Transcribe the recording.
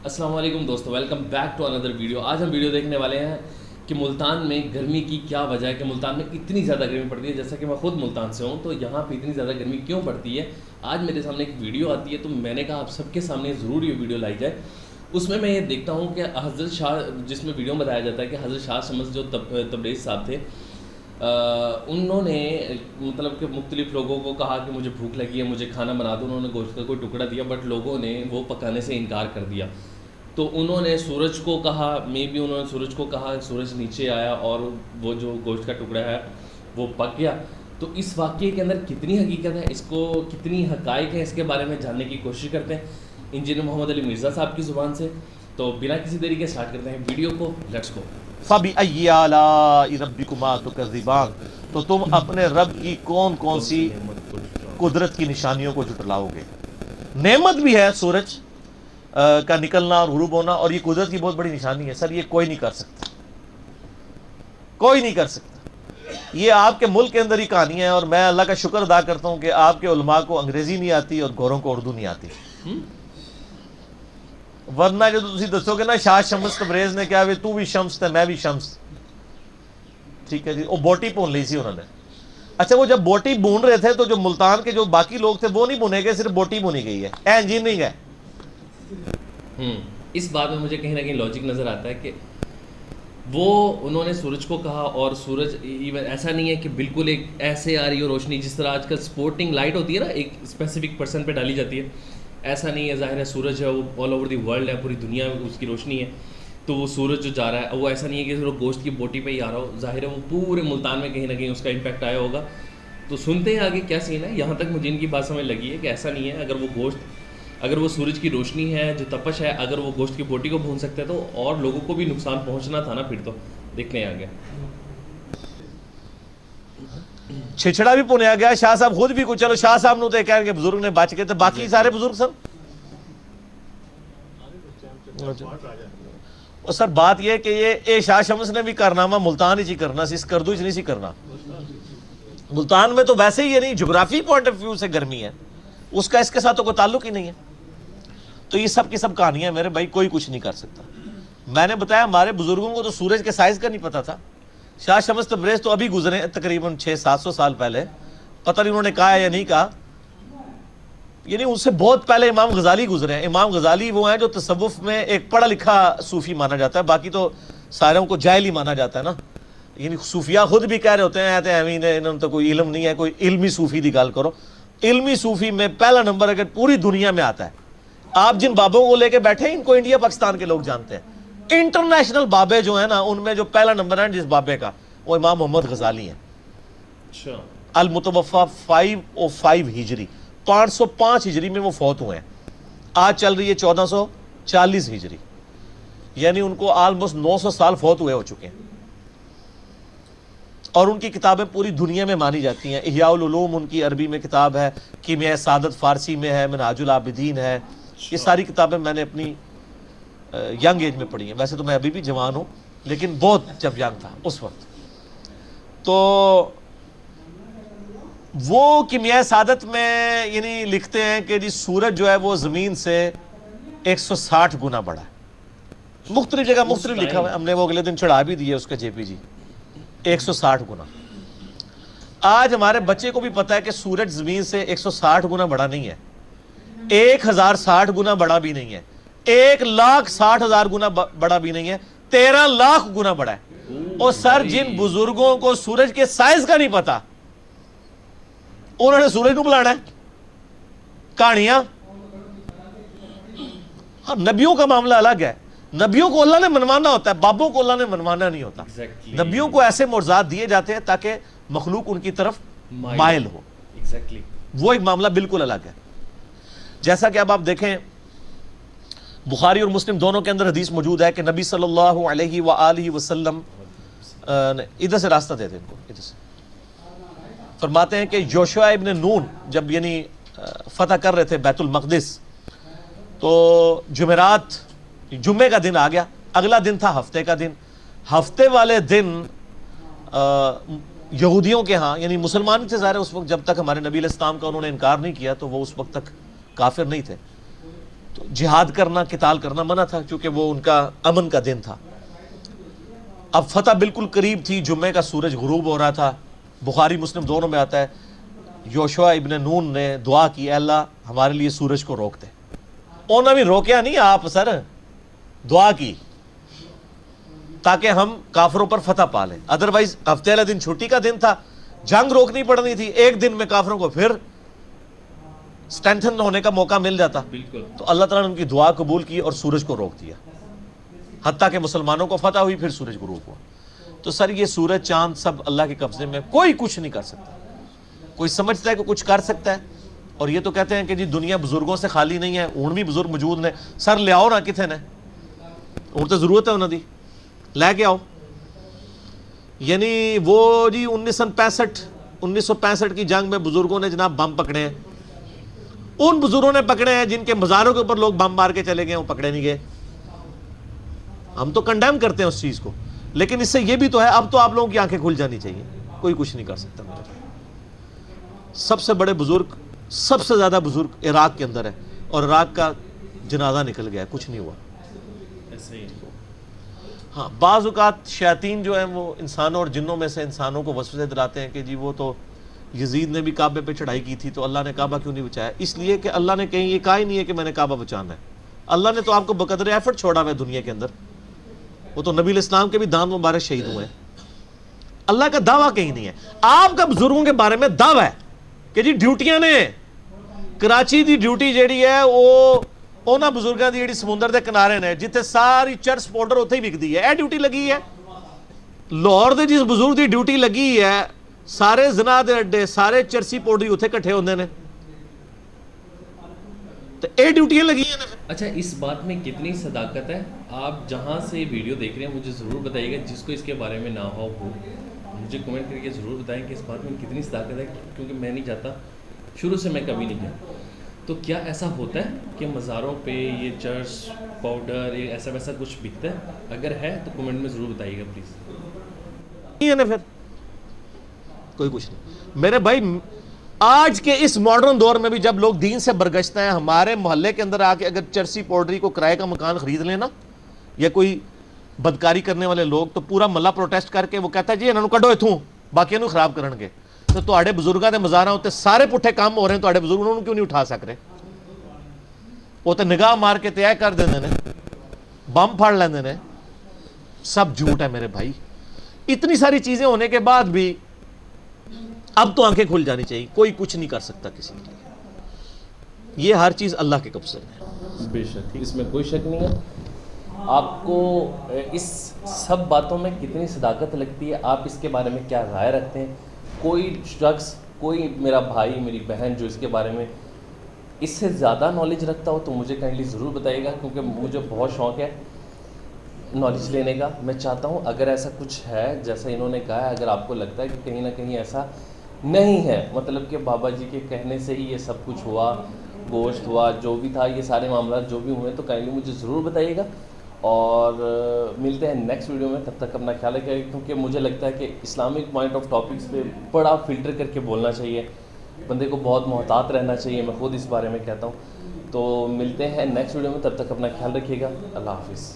السلام علیکم دوستو، welcome back to another video. آج ہم ویڈیو دیکھنے والے ہیں کہ ملتان میں گرمی کی کیا وجہ ہے، کہ ملتان میں اتنی زیادہ گرمی پڑتی ہے۔ جیسا کہ میں خود ملتان سے ہوں تو یہاں پہ اتنی زیادہ گرمی کیوں پڑتی ہے، آج میرے سامنے ایک ویڈیو آتی ہے تو میں نے کہا آپ سب کے سامنے ضرور یہ ویڈیو لائی جائے۔ اس میں یہ دیکھتا ہوں کہ حضرت شاہ، جس میں ویڈیو میں بتایا جاتا ہے کہ حضرت شاہ شمس جو تبریز صاحب تھے، انہوں نے مطلب کہ مختلف لوگوں کو کہا کہ مجھے بھوک لگی ہے، مجھے کھانا بنا دو۔ انہوں نے گوشت کا کوئی ٹکڑا دیا، بٹ لوگوں نے وہ پکانے سے انکار کر دیا۔ تو انہوں نے سورج کو کہا، انہوں نے سورج کو کہا، سورج نیچے آیا اور وہ جو گوشت کا ٹکڑا ہے وہ پک گیا۔ تو اس واقعے کے اندر کتنی حقیقت ہے، اس کو کتنی حقائق ہیں، اس کے بارے میں جاننے کی کوشش کرتے ہیں انجینئر محمد علی مرزا صاحب کی زبان سے۔ تو بنا کسی دیری کے سٹارٹ کرتے ہیں ویڈیو کو، لیٹس گو۔ فَبِأَيِّ آلَاءِ رَبِّكُمَا تُكَذِّبَانِ، تو تم اپنے رب کی کون کون سی قدرت کی نشانیوں کو جھٹلاؤ گے۔ نعمت بھی ہے سورج کا نکلنا اور غروب ہونا، اور یہ قدرت کی بہت بڑی نشانی ہے۔ سر یہ کوئی نہیں کر سکتا، کوئی نہیں کر سکتا۔ یہ آپ کے ملک کے اندر ہی کہانی ہے، اور میں اللہ کا شکر ادا کرتا ہوں کہ آپ کے علماء کو انگریزی نہیں آتی اور گوروں کو اردو نہیں آتی۔ ورنہ جو تسی دسو گے نا شاہ شمس تبریز نے کیا، تو بھی شمس تے میں بھی شمس، ٹھیک ہے جی، وہ بوٹی بون لی سی انہوں نے۔ اچھا وہ جب بوٹی بون رہے تھے تو جو ملتان کے جو باقی لوگ تھے وہ نہیں بنے گئے، صرف بوٹی بنی گئی ہے، انجینئرنگ ہے۔ اس بات میں مجھے کہیں نہ کہیں لاجک نظر آتا ہے کہ وہ انہوں نے سورج کو کہا، اور سورج ایون ایسا نہیں ہے کہ بالکل ایک ایسے آ رہی ہو روشنی جس طرح آج کل سپورٹنگ لائٹ ہوتی ہے نا، ایک اسپیسیفک پرسن پہ ڈالی جاتی ہے، ایسا نہیں ہے۔ ظاہر ہے سورج ہے وہ آل اوور دی ورلڈ ہے، پوری دنیا میں اس کی روشنی ہے، تو وہ سورج جو جا رہا ہے وہ ایسا نہیں ہے کہ صرف گوشت کی بوٹی پہ ہی آ رہا ہو، ظاہر ہے وہ پورے ملتان میں کہیں نہ کہیں اس کا امپیکٹ آیا ہوگا۔ تو سنتے ہیں آگے کیا سین ہے۔ یہاں تک مجھے ان کی بات سمجھ لگی ہے کہ ایسا نہیں ہے، اگر وہ سورج کی روشنی ہے جو تپش ہے، اگر وہ گوشت کی بوٹی کو بھون سکتے تو اور لوگوں کو بھی نقصان پہنچنا تھا نا پھر۔ تو دیکھنے آگے چھچڑا بھی پنیا گیا، شاہ صاحب خود بھی کچھ، چلو شاہ صاحب نو تو کہہ کہ بزرگ نے بچ گئے، تو باقی سارے بزرگ سن۔ اور سر بات یہ کہ یہ شاہ شمس نے بھی کارنامہ ملتان ہی کرنا سی، اس کردو ہی نہیں سی کرنا۔ ملتان میں تو ویسے ہی یہ نہیں، جغرافی پوائنٹ آف ویو سے گرمی ہے، اس کا اس کے ساتھ تو کوئی تعلق ہی نہیں ہے۔ تو یہ سب کی سب کہانیاں میرے بھائی، کوئی کچھ نہیں کر سکتا۔ میں نے بتایا ہمارے بزرگوں کو تو سورج کے سائز کا نہیں پتا تھا۔ شاہ شمس تبریز تو ابھی گزرے تقریباً 600-700 سال پہلے، پتہ نہیں انہوں نے کہا یا نہیں کہا، یعنی اس سے بہت پہلے امام غزالی گزرے ہیں۔ امام غزالی وہ ہیں جو تصوف میں ایک پڑھا لکھا صوفی مانا جاتا ہے، باقی تو ساروں کو جاہل ہی مانا جاتا ہے نا۔ یعنی صوفیاء خود بھی کہہ رہے ہوتے ہیں انہوں نے تو کوئی علم نہیں ہے، کوئی علمی صوفی دی گال کرو۔ علمی صوفی میں پہلا نمبر اگر پوری دنیا میں آتا ہے، آپ جن بابوں کو لے کے بیٹھے ہیں ان کو انڈیا پاکستان کے لوگ جانتے ہیں۔ انٹرنیشنل بابے جو ہیں نا، ان میں جو پہلا نمبر ہے جس بابے کا، وہ امام محمد غزالی ہیں۔ اچھا، المتوفا 505 ہجری، 505 ہجری میں وہ فوت ہوئے ہیں۔ آج چل رہی ہے 1440 ہجری، یعنی ان کو آلموسٹ 900 سال فوت ہوئے ہو چکے ہیں، اور ان کی کتابیں پوری دنیا میں مانی جاتی ہیں۔ احیاء العلوم ان کی عربی میں کتاب ہے، کیمیاء سعادت فارسی میں ہے، منہاج العابدین ہے۔ یہ ساری کتابیں میں نے اپنی ینگ ایج میں پڑھی ہیں، ویسے تو میں ابھی بھی جوان ہوں، لیکن بہت جب ینگ تھا اس وقت۔ تو وہ کیمیاء سعادت میں یعنی لکھتے ہیں کہ جی سورج جو ہے وہ زمین سے 160 گنا بڑا ہے۔ مختلف جگہ مختلف لکھا ہوا ہے، ہم نے وہ اگلے دن چڑھا بھی دیے اس کا جے پی جی، 160 گنا۔ آج ہمارے بچے کو بھی پتا ہے کہ سورج زمین سے 160 گنا بڑا نہیں ہے، 1060 گنا بڑا بھی نہیں ہے، 1,60,000 گنا بڑا بھی نہیں ہے، 13 لاکھ گنا بڑا ہے۔ اور سر جن بزرگوں کو سورج کے سائز کا نہیں پتا، انہوں نے سورج کو بلانا ہے کہانیاں۔ ہاں، نبیوں کا معاملہ الگ ہے، نبیوں کو اللہ نے منوانا ہوتا ہے، بابوں کو اللہ نے منوانا نہیں ہوتا۔ نبیوں کو ایسے معجزات دیے جاتے ہیں تاکہ مخلوق ان کی طرف مائل ہو، وہ ایک معاملہ بالکل الگ ہے۔ جیسا کہ اب آپ دیکھیں بخاری اور مسلم دونوں کے اندر حدیث موجود ہے کہ نبی صلی اللہ علیہ وآلہ وسلم، ادھر سے راستہ دے دیں ان کو، ادھر سے، فرماتے ہیں کہ یوشع ابن نون جب یعنی فتح کر رہے تھے بیت المقدس، تو جمعرات، جمعے کا دن آ گیا، اگلا دن تھا ہفتے کا دن۔ ہفتے والے دن یہودیوں کے ہاں، یعنی مسلمان تھے ظاہر اس وقت، جب تک ہمارے نبی علیہ السلام کا انہوں نے انکار نہیں کیا تو وہ اس وقت تک کافر نہیں تھے۔ تو جہاد کرنا قتال کرنا منع تھا چونکہ وہ ان کا امن کا دن تھا. اب فتح بالکل قریب تھی, جمعے کا سورج غروب ہو رہا تھا. بخاری مسلم دونوں میں آتا ہے یوشوا ابن نون نے دعا کی, اے اللہ ہمارے لیے سورج کو روک دے. انہوں نے بھی روکیا نہیں, آپ سر دعا کی تاکہ ہم کافروں پر فتح پا لیں. ادروائز ہفتے والے دن چھٹی کا دن تھا, جنگ روکنی پڑنی تھی, ایک دن میں کافروں کو پھر اسٹرینتھن ہونے کا موقع مل جاتا. تو اللہ تعالیٰ نے ان کی دعا قبول کی اور سورج کو روک دیا, حتیٰ کہ مسلمانوں کو فتح ہوئی, پھر سورج غروب ہوا. تو سر یہ سورج چاند سب اللہ کے قبضے میں, کوئی کچھ نہیں کر سکتا. کوئی سمجھتا ہے کہ کچھ کر سکتا ہے, اور یہ تو کہتے ہیں کہ جی دنیا بزرگوں سے خالی نہیں ہے, اون بھی بزرگ موجود نے. سر لے آؤ نا کتنے نے, اون تو ضرورت ہے انہوں دی, لے کے آؤ. یعنی وہ جی 1965 کی جنگ میں بزرگوں نے جناب بم پکڑے ہیں, ان بزرگوں نے پکڑے ہیں جن کے مزاروں کے اوپر لوگ بم مار کے چلے گئے, وہ پکڑے نہیں گئے. ہم تو کنڈیم کرتے ہیں اس چیز کو, لیکن اس سے یہ بھی تو ہے اب تو آپ لوگوں کی آنکھیں کھل جانی چاہیے. کوئی کچھ نہیں کر سکتا. سب سے بڑے بزرگ, سب سے زیادہ بزرگ عراق کے اندر ہے, اور عراق کا جنازہ نکل گیا, کچھ نہیں ہوا. ہاں بعض اوقات شیاطین جو ہیں وہ انسانوں اور جنوں میں سے انسانوں کو وسوسے دلاتے ہیں کہ جی وہ تو یزید نے بھی کعبے پہ چڑھائی کی تھی تو اللہ نے کعبہ کیوں نہیں بچایا. اس لیے کہ اللہ نے کہیں یہ کہا ہی نہیں ہے کہ میں نے کعبہ بچانا ہے. اللہ نے تو آپ کو بقدر ایفرٹ چھوڑا ہوا ہے دنیا کے اندر. وہ تو نبی الاسلام کے بھی دانت مبارک شہید ہوئے ہیں. اللہ کا دعویٰ کہیں نہیں ہے. آپ کا بزرگوں کے بارے میں دعویٰ ہے کہ جی ڈیوٹیاں نے کراچی دی ڈیوٹی جیڑی ہے وہ انہاں بزرگاں دی جیڑی سمندر دے کنارے نے جتھے ساری چرس پاؤڈر اتھے ہی وکدی ہے, اے ڈیوٹی لگی ہے. لاہور دے جس بزرگ دی ڈیوٹی لگی ہے سارے زنا دے اڈے سارے چرسی پاؤڈر اتھے کٹھے ہوندے نے, تو اے ڈیوٹیاں لگی ہیں. اچھا اس بات میں کتنی صداقت ہے؟ آپ جہاں سے ویڈیو دیکھ رہے ہیں مجھے ضرور بتائیے گا, جس کو اس کے بارے میں نہ ہو مجھے کمنٹ کر کے ضرور بتائیں کہ اس بات میں کتنی صداقت ہے, کیونکہ میں نہیں چاہتا, شروع سے میں کبھی نہیں گیا. تو کیا ایسا ہوتا ہے کہ مزاروں پہ یہ چرس پاؤڈر یہ ایسا ویسا کچھ بکتا ہے؟ اگر ہے تو کمنٹ میں ضرور بتائیے گا پلیز. پھر کوئی کچھ نہیں میرے بھائی. آج کے اس ماڈرن دور میں بھی جب لوگ دین سے برگشتے ہیں, ہمارے محلے کے اندر آ کے اگر چرسی پاؤڈری کو کرائے کا مکان خرید لینا یا کوئی بدکاری کرنے والے لوگ, تو پورا محلہ پروٹیسٹ کر کے وہ کہتا ہے جی انہوں کڈو اتوں باقی انہوں خراب کرن گے. تو تواڈے بزرگاں دے مزاراں تے سارے پٹھے کام ہو رہے ہیں, تواڈے بزرگ انہوں کیوں نہیں اٹھا سک رہے؟ وہ تے نگاہ مار کے تے کر دیندے نے, بم پھاڑ لیندے نے. سب جھوٹ ہے میرے بھائی. اتنی ساری چیزیں ہونے کے بعد بھی اب تو آنکھیں کھل جانی چاہیے. کوئی کچھ نہیں کر سکتا کسی کے لیے, یہ ہر چیز اللہ کے قبضے میں ہے. بے شک, اس میں کوئی شک نہیں ہے. آپ کو اس سب باتوں میں کتنی صداقت لگتی ہے؟ آپ اس کے بارے میں کیا رائے رکھتے ہیں؟ کوئی شخص, کوئی میرا بھائی میری بہن جو اس کے بارے میں اس سے زیادہ نالج رکھتا ہو تو مجھے کائنڈلی ضرور بتائیے گا, کیونکہ مجھے بہت شوق ہے نالج لینے کا. میں چاہتا ہوں اگر ایسا کچھ ہے جیسا انہوں نے کہا ہے, اگر آپ کو لگتا ہے کہ کہیں نہ کہیں ایسا نہیں ہے, مطلب کہ بابا جی کے کہنے سے ہی یہ سب کچھ ہوا, گوشت ہوا, جو بھی تھا, یہ سارے معاملات جو بھی ہوئے, تو کائنڈلی مجھے ضرور بتائیے گا. اور ملتے ہیں نیکسٹ ویڈیو میں. تب تک اپنا خیال رکھیے گا, کیونکہ مجھے لگتا ہے کہ اسلامک پوائنٹ آف ٹاپکس پہ بڑا فلٹر کر کے بولنا چاہیے, بندے کو بہت محتاط رہنا چاہیے. میں خود اس بارے میں کہتا ہوں. تو ملتے ہیں نیکسٹ ویڈیو میں, تب تک اپنا خیال رکھیے گا. اللہ حافظ.